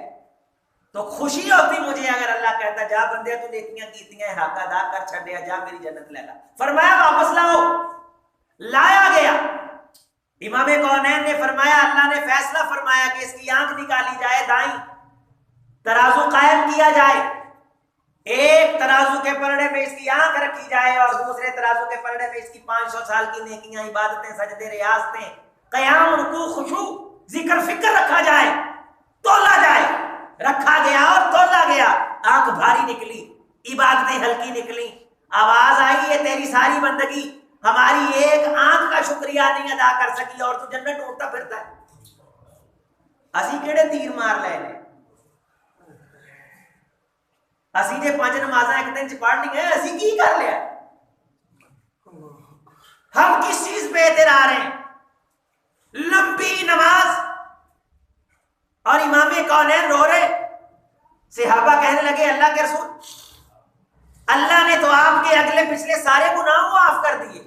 تو خوشی ہوتی مجھے اگر اللہ کہتا جا بندے تو نیکیاں کیتیاں ہیں، حق ادا کر چھڈیا، جا میری جنت لے گا۔ فرمایا واپس لاؤ، لایا گیا۔ امام کونین نے فرمایا اللہ نے فیصلہ فرمایا کہ اس کی آنکھ نکالی جائے دائیں، ترازو قائم کیا جائے، ایک ترازو کے پلڑے میں اس کی آنکھ رکھی جائے اور دوسرے ترازو کے پلڑے میں اس کی 500 سال کی نیکیاں، عبادتیں، سجدے، ریاضتیں، قیام، رکوع، خشوع، ذکر، فکر رکھا جائے، تولا جائے، رکھا گیا اور تولا گیا، آنکھ بھاری نکلی، عبادتیں ہلکی نکلی، آواز آئی ہے تیری ساری بندگی ہماری ایک آنکھ کا شکریہ نہیں ادا کر سکی اور تو جنت ڈھونڈتا پھرتا ہے۔ اسی کیڑے تیر مار لے نے، اسی جے 5 نمازاں ایک دن چ پڑھ لی ہیں، اسی کی کر لیا؟ ہم کس چیز پہ اعتراض ہیں؟ لمبی نماز اور امام کونین رو رہے، صحابہ کہنے لگے اللہ کے رسول اللہ نے تو آپ کے اگلے پچھلے سارے گناہ معاف کر دیے،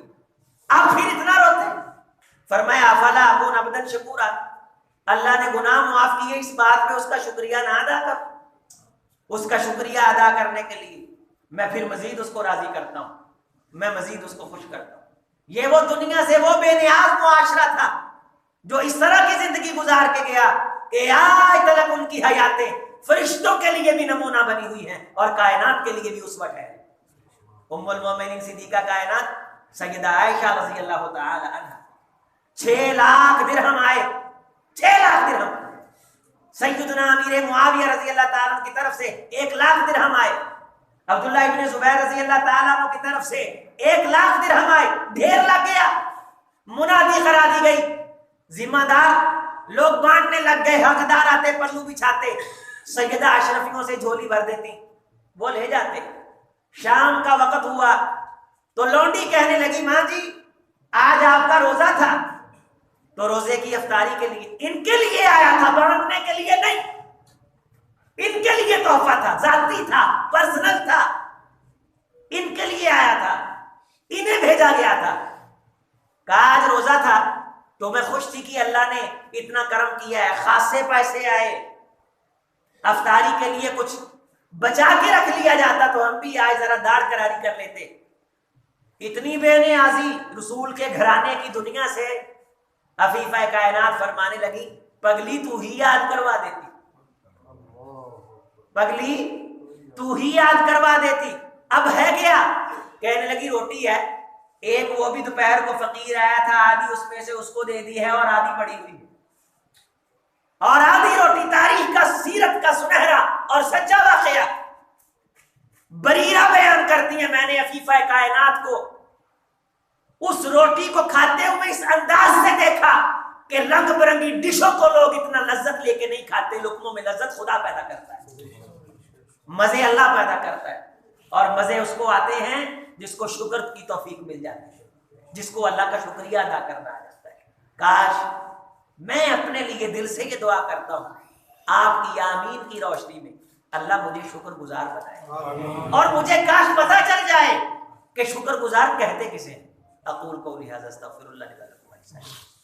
آپ پھر اتنا روتے؟ فرمایا افلا اکون عبدا شکورا، اللہ نے گناہ معاف کیے، اس بات پہ اس کا شکریہ نہ ادا کر؟ اس کا شکریہ ادا کرنے کے لیے میں پھر مزید اس کو راضی کرتا ہوں، میں مزید اس کو خوش کرتا ہوں۔ یہ وہ دنیا سے وہ بے نیاز معاشرہ تھا جو اس طرح کی زندگی گزار کے گیا کہ آج تک ان کی حیاتیں فرشتوں کے لیے بھی نمونہ بنی ہوئی ہیں اور کائنات کے لیے بھی اسوہ ہے۔ ام المومنین صدیقہ کائنات سیدہ عائشہ رضی اللہ تعالی عنہ 6 لاکھ درہم آئے، 6 لاکھ درہم۔ سیدنا امیر معاویہ رضی اللہ تعالیٰ کی طرف سے 1 لاکھ درہم آئے، عبداللہ ابن زبیر رضی اللہ تعالیٰ عنہ کی طرف سے 1 لاکھ درہم آئے، ڈھیر لگ گیا، منادی کرا دی گئی، ذمہ دار لوگ بانٹنے لگ گئے، حقدار آتے پلو بچھاتے، سیدہ اشرفیوں سے جھولی بھر دیتی، وہ لے جاتے۔ شام کا وقت ہوا تو لونڈی کہنے لگی ماں جی آج آپ کا روزہ تھا تو روزے کی افطاری کے لیے ان کے لیے آیا تھا، بانٹنے کے لیے نہیں، ان کے لیے تحفہ تھا، ذاتی تھا، پرسنل تھا، ان کے لیے آیا تھا، انہیں بھیجا گیا تھا۔ کہا آج روزہ تھا تو میں خوش تھی کہ اللہ نے اتنا کرم کیا ہے، خاصے پیسے آئے، افطاری کے لیے کچھ بچا کے رکھ لیا جاتا تو ہم بھی آج ذرا داڑھ کراری کر لیتے۔ اتنی بے نیازی رسول کے گھرانے کی دنیا سے عفیفہ کائنات فرمانے لگی پگلی تو ہی یاد کروا دیتی، پگلی تو ہی یاد کروا دیتی، اب ہے کیا؟ کہنے لگی روٹی ہے، ایک وہ بھی دوپہر کو فقیر آیا تھا، آدھی اس میں سے اس کو دے دی ہے اور آدھی پڑی ہوئی ہے، اور آدھی روٹی تاریخ کا، سیرت کا سنہرا اور سچا واقعہ بریرہ بیان کرتی ہیں میں نے عفیفہ کائنات کو اس روٹی کو کھاتے ہوئے اس انداز سے دیکھا کہ رنگ برنگی ڈشوں کو لوگ اتنا لذت لے کے نہیں کھاتے، لقموں میں لذت خدا پیدا کرتا ہے، مزے اللہ پیدا کرتا ہے، اور مزے اس کو آتے ہیں جس کو شکر کی توفیق مل جاتی ہے، جس کو اللہ کا شکریہ ادا کرنا آ جاتا ہے۔ کاش میں اپنے لیے دل سے یہ دعا کرتا ہوں آپ کی آمین کی روشنی میں اللہ مجھے شکر گزار بنائے، اور مجھے کاش پتہ چل جائے کہ شکر گزار کہتے کسے۔ اقول قولی ھذا استغفر اللہ لي ولکم۔